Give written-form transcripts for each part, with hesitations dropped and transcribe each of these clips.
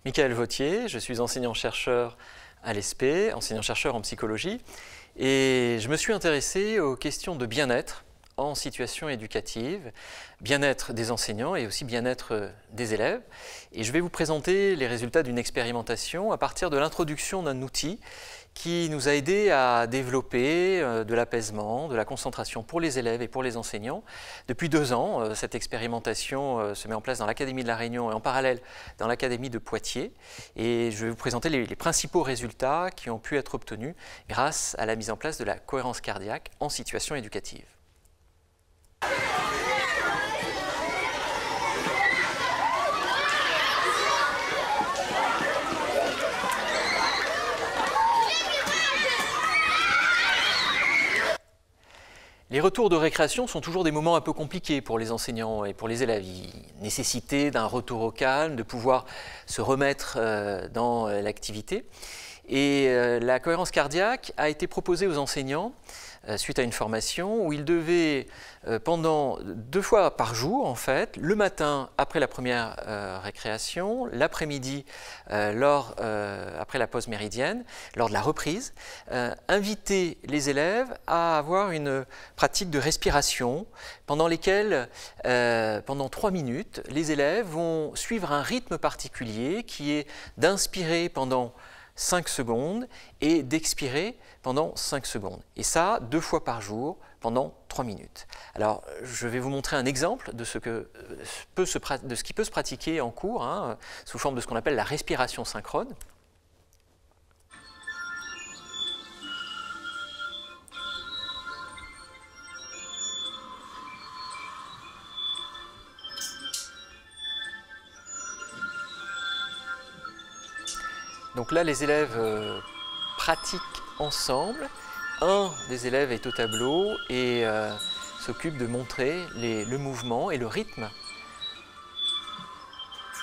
Michael Vautier, je suis enseignant-chercheur à l'ESP, enseignant-chercheur en psychologie, et je me suis intéressé aux questions de bien-être en situation éducative, bien-être des enseignants et aussi bien-être des élèves. Et je vais vous présenter les résultats d'une expérimentation à partir de l'introduction d'un outil qui nous a aidé à développer de l'apaisement, de la concentration pour les élèves et pour les enseignants. Depuis 2 ans, cette expérimentation se met en place dans l'Académie de La Réunion et en parallèle dans l'Académie de Poitiers. Et je vais vous présenter les principaux résultats qui ont pu être obtenus grâce à la mise en place de la cohérence cardiaque en situation éducative. Les retours de récréation sont toujours des moments un peu compliqués pour les enseignants et pour les élèves. Ils nécessitaient d'un retour au calme, de pouvoir se remettre dans l'activité. Et la cohérence cardiaque a été proposée aux enseignants suite à une formation où ils devaient pendant 2 fois par jour, en fait, le matin après la première récréation, l'après-midi après la pause méridienne, lors de la reprise, inviter les élèves à avoir une pratique de respiration pendant lesquelles, pendant 3 minutes, les élèves vont suivre un rythme particulier qui est d'inspirer pendant 5 secondes et d'expirer pendant 5 secondes. Et ça, 2 fois par jour pendant 3 minutes. Alors, je vais vous montrer un exemple de ce qui peut se pratiquer en cours, sous forme de ce qu'on appelle la respiration synchrone. Donc là, les élèves pratiquent ensemble. Un des élèves est au tableau et s'occupe de montrer le mouvement et le rythme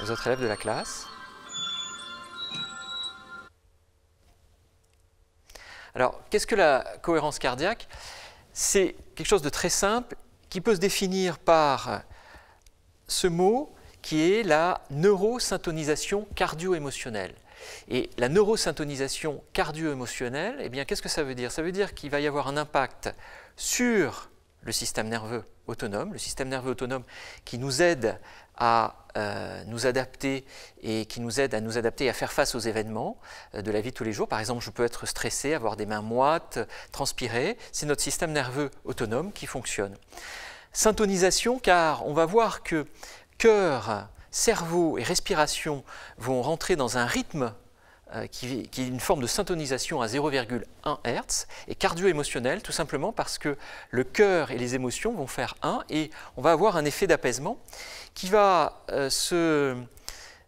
aux autres élèves de la classe. Alors, qu'est-ce que la cohérence cardiaque? C'est quelque chose de très simple qui peut se définir par ce mot qui est la neurosyntonisation cardio-émotionnelle. Et la neurosyntonisation cardio-émotionnelle, eh bien, qu'est-ce que ça veut dire? Ça veut dire qu'il va y avoir un impact sur le système nerveux autonome qui nous aide à nous adapter et qui nous aide à nous adapter et à faire face aux événements de la vie de tous les jours. Par exemple, je peux être stressé, avoir des mains moites, transpirer. C'est notre système nerveux autonome qui fonctionne. Syntonisation, car on va voir que cœur, cerveau et respiration vont rentrer dans un rythme qui est une forme de syntonisation à 0,1 Hz, et cardio-émotionnel tout simplement parce que le cœur et les émotions vont faire 1 et on va avoir un effet d'apaisement qui va se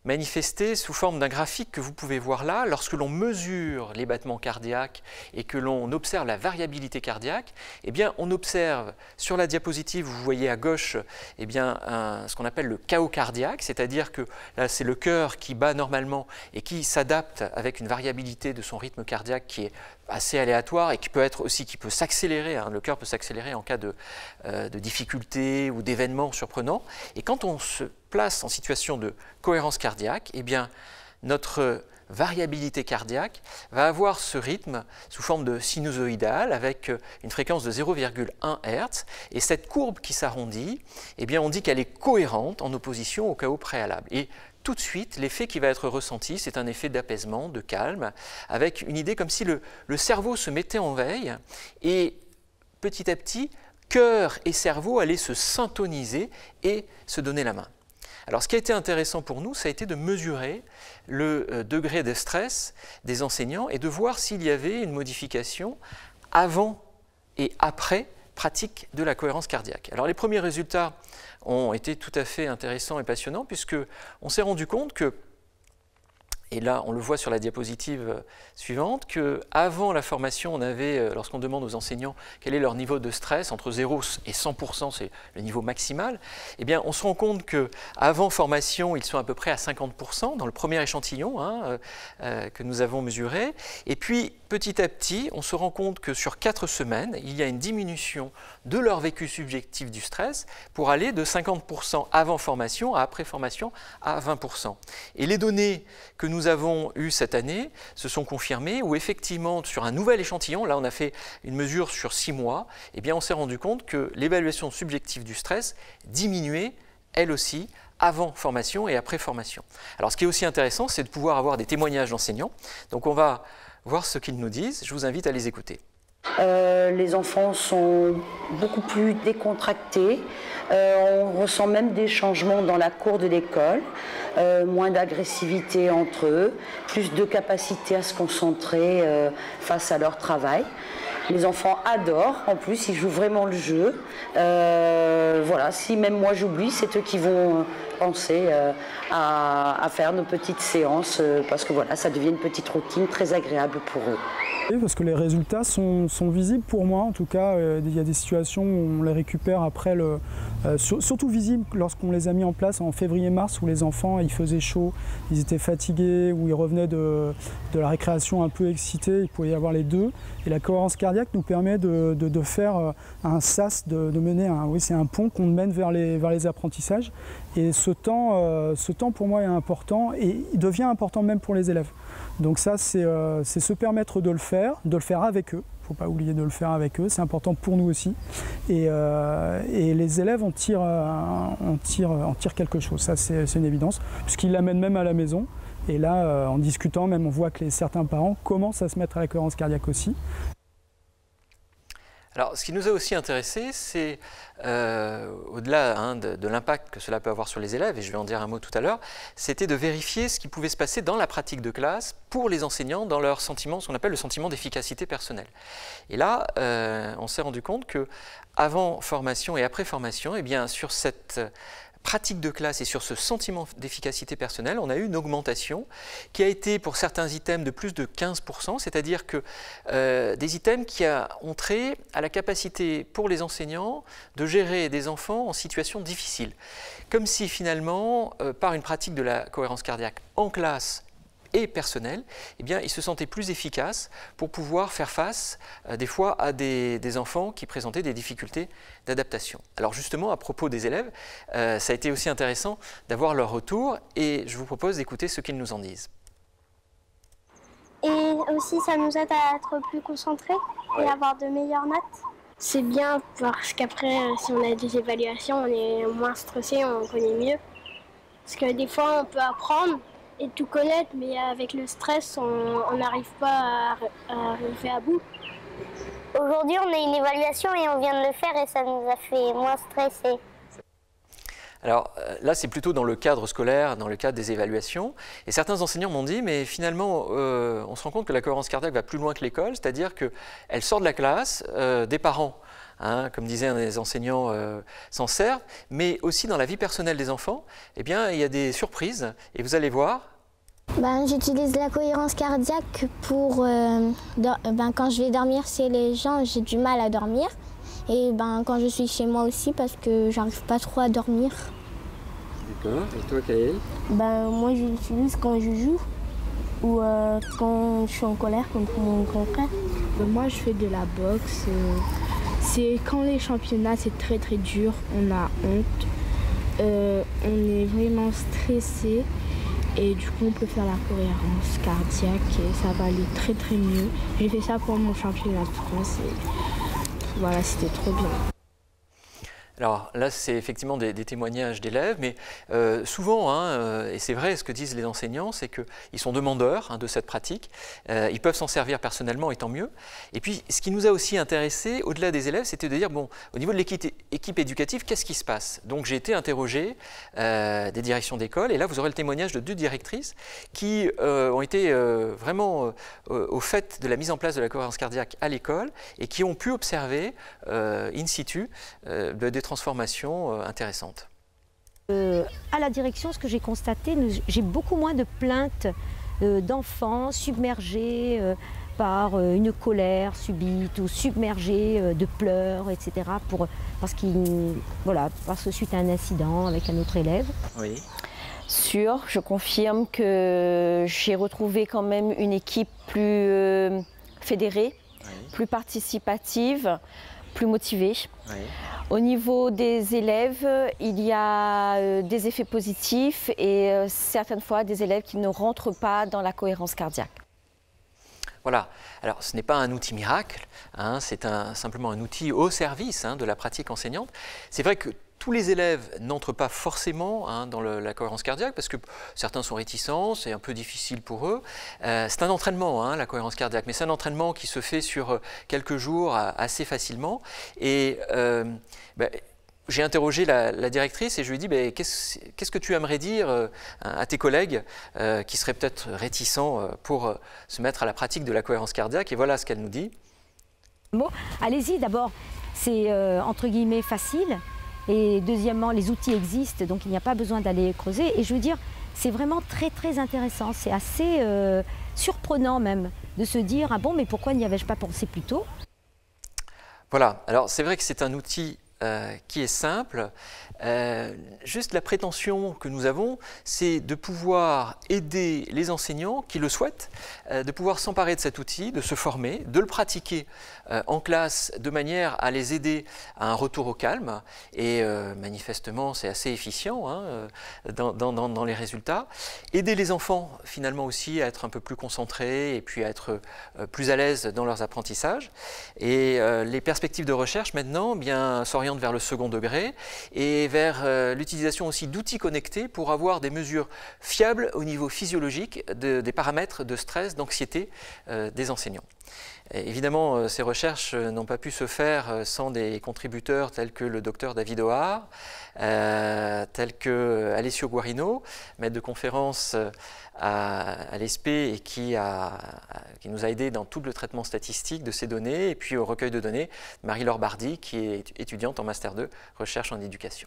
manifester sous forme d'un graphique que vous pouvez voir là. Lorsque l'on mesure les battements cardiaques et que l'on observe la variabilité cardiaque, eh bien, on observe sur la diapositive, vous voyez à gauche, eh bien, ce qu'on appelle le chaos cardiaque, c'est-à-dire que là, c'est le cœur qui bat normalement et qui s'adapte avec une variabilité de son rythme cardiaque qui est assez aléatoire et qui peut s'accélérer, le cœur peut s'accélérer en cas de difficulté ou d'événements surprenants. Et quand on se place en situation de cohérence cardiaque, eh bien, notre variabilité cardiaque va avoir ce rythme sous forme de sinusoïdale avec une fréquence de 0,1 Hz. Et cette courbe qui s'arrondit, eh bien, on dit qu'elle est cohérente en opposition au chaos préalable. Et tout de suite, l'effet qui va être ressenti, c'est un effet d'apaisement, de calme, avec une idée comme si le cerveau se mettait en veille et petit à petit, cœur et cerveau allaient se syntoniser et se donner la main. Alors, ce qui a été intéressant pour nous, ça a été de mesurer le degré de stress des enseignants et de voir s'il y avait une modification avant et après pratique de la cohérence cardiaque. Alors, les premiers résultats ont été tout à fait intéressants et passionnants puisqu'on s'est rendu compte que Et là, on le voit sur la diapositive suivante, qu'avant la formation, on avait, lorsqu'on demande aux enseignants quel est leur niveau de stress, entre 0 et 100%, c'est le niveau maximal, eh bien, on se rend compte qu'avant formation, ils sont à peu près à 50% dans le premier échantillon que nous avons mesuré. Et puis, petit à petit, on se rend compte que sur 4 semaines, il y a une diminution de leur vécu subjectif du stress pour aller de 50% avant formation à après formation à 20%. Et les données que nous avons eues cette année se sont confirmées où effectivement sur un nouvel échantillon, là on a fait une mesure sur 6 mois, eh bien on s'est rendu compte que l'évaluation subjective du stress diminuait elle aussi avant formation et après formation. Alors ce qui est aussi intéressant, c'est de pouvoir avoir des témoignages d'enseignants. Donc on va voir ce qu'ils nous disent, je vous invite à les écouter. Les enfants sont beaucoup plus décontractés, on ressent même des changements dans la cour de l'école, moins d'agressivité entre eux, plus de capacité à se concentrer face à leur travail. Les enfants adorent, en plus ils jouent vraiment le jeu. Voilà, si même moi j'oublie, c'est eux qui vont penser à faire nos petites séances parce que voilà, ça devient une petite routine très agréable pour eux. Parce que les résultats sont visibles pour moi, en tout cas il y a des situations où on les récupère après, surtout visibles lorsqu'on les a mis en place en février-mars où les enfants il faisait chaud, ils étaient fatigués, où ils revenaient de la récréation un peu excités, il pouvait y avoir les deux. Et la cohérence cardiaque nous permet de faire un sas, de mener c'est un pont qu'on mène vers les apprentissages. Et ce temps pour moi est important et il devient important même pour les élèves. Donc ça c'est se permettre de le faire avec eux. Il ne faut pas oublier de le faire avec eux, c'est important pour nous aussi. Et les élèves en tirent quelque chose, ça c'est une évidence, puisqu'ils l'amènent même à la maison. Et là, en discutant, même on voit que certains parents commencent à se mettre à la cohérence cardiaque aussi. Alors, ce qui nous a aussi intéressé, c'est, au-delà de l'impact que cela peut avoir sur les élèves, et je vais en dire un mot tout à l'heure, c'était de vérifier ce qui pouvait se passer dans la pratique de classe pour les enseignants dans leur sentiment, ce qu'on appelle le sentiment d'efficacité personnelle. Et là, on s'est rendu compte qu'avant formation et après formation, eh bien, sur cette pratique de classe et sur ce sentiment d'efficacité personnelle, on a eu une augmentation qui a été pour certains items de plus de 15%, c'est-à-dire que des items qui ont trait à la capacité pour les enseignants de gérer des enfants en situation difficile. Comme si finalement, par une pratique de la cohérence cardiaque en classe et personnel, eh bien, ils se sentaient plus efficaces pour pouvoir faire face des fois à des enfants qui présentaient des difficultés d'adaptation. Alors justement, à propos des élèves, ça a été aussi intéressant d'avoir leur retour et je vous propose d'écouter ce qu'ils nous en disent. Et aussi, ça nous aide à être plus concentrés et avoir de meilleures notes. C'est bien parce qu'après, si on a des évaluations, on est moins stressé, on connaît mieux. Parce que des fois, on peut apprendre et tout connaître, mais avec le stress, on n'arrive pas à arriver à bout. Aujourd'hui, on a une évaluation et on vient de le faire et ça nous a fait moins stresser. Alors là, c'est plutôt dans le cadre scolaire, dans le cadre des évaluations. Et certains enseignants m'ont dit, mais finalement, on se rend compte que la cohérence cardiaque va plus loin que l'école, c'est-à-dire qu'elle sort de la classe, des parents, comme disait un des enseignants, s'en servent, mais aussi dans la vie personnelle des enfants, eh bien, il y a des surprises, et vous allez voir. J'utilise la cohérence cardiaque pour, quand je vais dormir chez les gens, j'ai du mal à dormir. Et quand je suis chez moi aussi, parce que j'arrive pas trop à dormir. D'accord. Et toi, Kaël? Moi, je l'utilise quand je joue ou quand je suis en colère contre mon grand frère. Moi, je fais de la boxe. C'est quand les championnats, c'est très très dur, on a honte. On est vraiment stressé. Et du coup, on peut faire la cohérence cardiaque et ça va aller très très mieux. J'ai fait ça pour mon championnat de France et voilà, c'était trop bien. Alors là, c'est effectivement des témoignages d'élèves, mais souvent, et c'est vrai, ce que disent les enseignants, c'est qu'ils sont demandeurs de cette pratique, ils peuvent s'en servir personnellement et tant mieux. Et puis, ce qui nous a aussi intéressé, au-delà des élèves, c'était de dire, bon, au niveau de l'équipe éducative, qu'est-ce qui se passe? Donc j'ai été interrogé des directions d'école, et là, vous aurez le témoignage de 2 directrices qui ont été vraiment au fait de la mise en place de la cohérence cardiaque à l'école, et qui ont pu observer, in situ, des transformations intéressantes. À la direction, ce que j'ai constaté, j'ai beaucoup moins de plaintes d'enfants submergés par une colère subite ou submergés de pleurs, etc. Parce que suite à un incident avec un autre élève. Oui. Je confirme que j'ai retrouvé quand même une équipe plus fédérée, plus participative, plus motivée. Oui. Au niveau des élèves, il y a des effets positifs et certaines fois des élèves qui ne rentrent pas dans la cohérence cardiaque. Voilà, alors ce n'est pas un outil miracle, hein, c'est simplement un outil au service de la pratique enseignante. C'est vrai que tous les élèves n'entrent pas forcément dans la cohérence cardiaque parce que certains sont réticents, c'est un peu difficile pour eux. C'est un entraînement, la cohérence cardiaque, mais c'est un entraînement qui se fait sur quelques jours assez facilement. Et j'ai interrogé la directrice et je lui ai dit qu'est-ce que tu aimerais dire à tes collègues qui seraient peut-être réticents pour se mettre à la pratique de la cohérence cardiaque, et voilà ce qu'elle nous dit. Bon, allez-y, d'abord, c'est entre guillemets facile. Et deuxièmement, les outils existent, donc il n'y a pas besoin d'aller creuser. Et je veux dire, c'est vraiment très très intéressant. C'est assez surprenant même de se dire « Ah bon, mais pourquoi n'y avais-je pas pensé plus tôt ?» Voilà, alors c'est vrai que c'est un outil qui est simple. Juste la prétention que nous avons, c'est de pouvoir aider les enseignants qui le souhaitent, de pouvoir s'emparer de cet outil, de se former, de le pratiquer en classe de manière à les aider à un retour au calme. Et manifestement, c'est assez efficient dans les résultats. Aider les enfants finalement aussi à être un peu plus concentrés et puis à être plus à l'aise dans leurs apprentissages. Et les perspectives de recherche maintenant s'orientent vers le second degré et vers l'utilisation aussi d'outils connectés pour avoir des mesures fiables au niveau physiologique des paramètres de stress, d'anxiété des enseignants. Et évidemment, ces recherches n'ont pas pu se faire sans des contributeurs tels que le docteur David O'Hare, tel que Alessio Guarino, maître de conférence à l'ESP et qui nous a aidés dans tout le traitement statistique de ces données, et puis au recueil de données, Marie-Laure Bardy, qui est étudiante en Master 2, recherche en éducation.